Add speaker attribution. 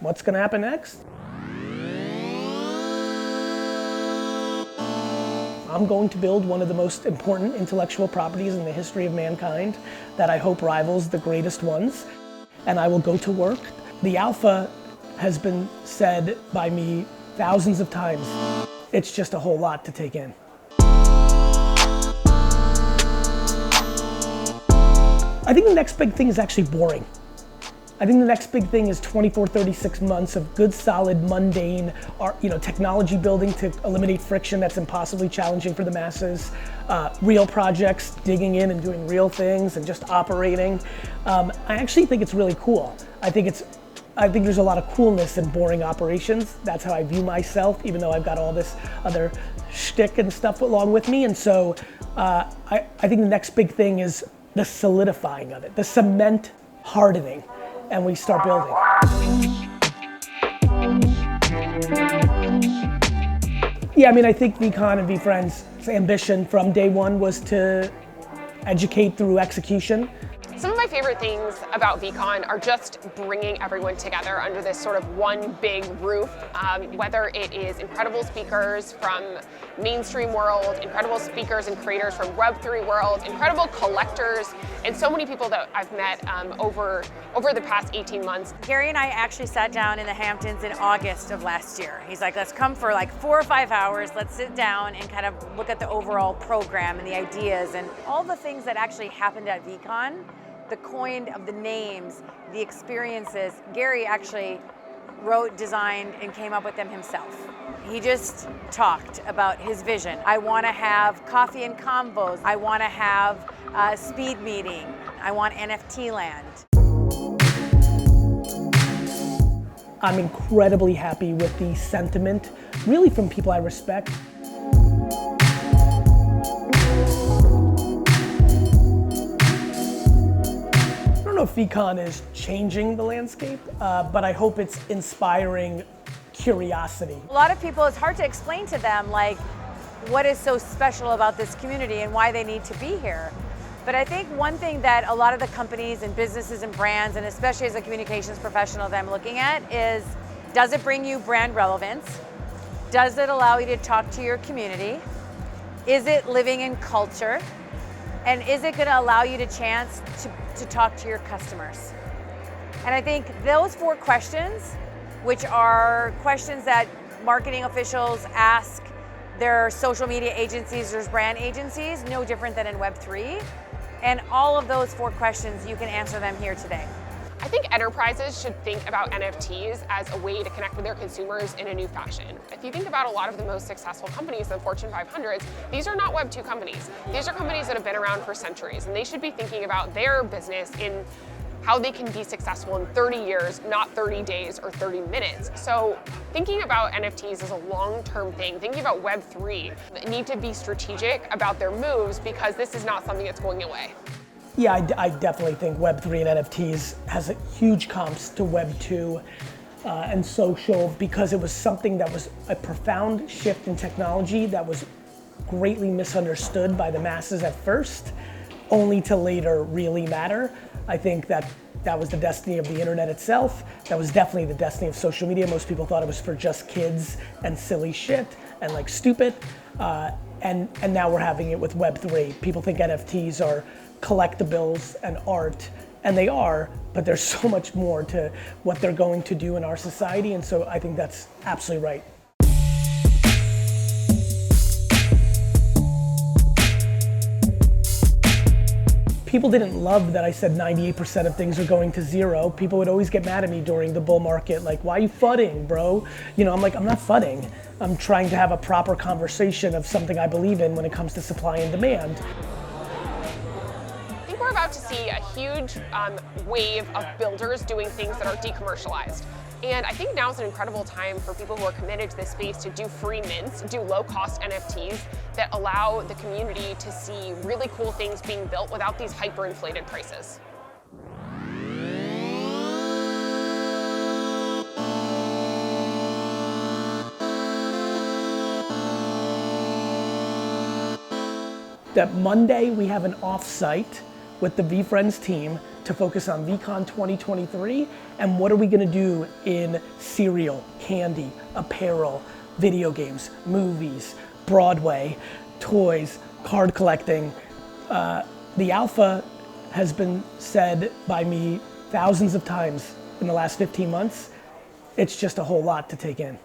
Speaker 1: What's gonna happen next? I'm going to build one of the most important intellectual properties in the history of mankind that I hope rivals the greatest ones, and I will go to work. The alpha has been said by me thousands of times. It's just a whole lot to take in. I think the next big thing is actually boring. I think the next big thing is 24, 36 months of good, solid, mundane, technology building to eliminate friction that's impossibly challenging for the masses. Real projects, digging in and doing real things and just operating. I actually think it's really cool. I think there's a lot of coolness in boring operations. That's how I view myself, even though I've got all this other shtick and stuff along with me. And so I think the next big thing is the solidifying of it, the cement hardening. And we start building. Yeah, I mean, I think VeeCon and VeeFriends' ambition from day one was to educate through execution.
Speaker 2: Some of my favorite things about VeeCon are just bringing everyone together under this sort of one big roof, whether it is incredible speakers from mainstream world, incredible speakers and creators from Web3 world, incredible collectors, and so many people that I've met over the past 18 months.
Speaker 3: Gary and I actually sat down in the Hamptons in August of last year. He's like, let's come for like 4 or 5 hours, let's sit down and kind of look at the overall program and the ideas and all the things that actually happened at VeeCon. The coin of the names, the experiences. Gary actually wrote, designed, and came up with them himself. He just talked about his vision. I want to have coffee and combos. I want to have a speed meeting. I want NFT land.
Speaker 1: I'm incredibly happy with the sentiment, really from people I respect. I don't know if VeeCon is changing the landscape, but I hope it's inspiring curiosity.
Speaker 3: A lot of people, it's hard to explain to them like what is so special about this community and why they need to be here. But I think one thing that a lot of the companies and businesses and brands, and especially as a communications professional that I'm looking at, is does it bring you brand relevance? Does it allow you to talk to your community? Is it living in culture? And is it going to allow you the chance to talk to your customers? And I think those 4 questions, which are questions that marketing officials ask their social media agencies or brand agencies, no different than in Web3. And all of those 4 questions, you can answer them here today.
Speaker 2: I think enterprises should think about NFTs as a way to connect with their consumers in a new fashion. If you think about a lot of the most successful companies in the Fortune 500s, these are not Web 2 companies. These are companies that have been around for centuries, and they should be thinking about their business in how they can be successful in 30 years, not 30 days or 30 minutes. So thinking about NFTs as a long-term thing, thinking about Web 3, they need to be strategic about their moves because this is not something that's going away.
Speaker 1: Yeah, I definitely think Web3 and NFTs has a huge comps to Web 2 and social because it was something that was a profound shift in technology that was greatly misunderstood by the masses at first, only to later really matter. I think that was the destiny of the internet itself. That was definitely the destiny of social media. Most people thought it was for just kids and silly shit and like stupid. And now we're having it with Web3. People think NFTs are collectibles and art, and they are, but there's so much more to what they're going to do in our society, and so I think that's absolutely right. People didn't love that I said 98% of things are going to zero. People would always get mad at me during the bull market, like, why are you fudding, bro? I'm like, I'm not fudding. I'm trying to have a proper conversation of something I believe in when it comes to supply and demand.
Speaker 2: We're about to see a huge wave of builders doing things that are decommercialized. And I think now is an incredible time for people who are committed to this space to do free mints, do low-cost NFTs that allow the community to see really cool things being built without these hyperinflated prices.
Speaker 1: That Monday we have an off-site with the VeeFriends team to focus on VeeCon 2023 and what are we gonna do in cereal, candy, apparel, video games, movies, Broadway, toys, card collecting. The alpha has been said by me thousands of times in the last 15 months. It's just a whole lot to take in.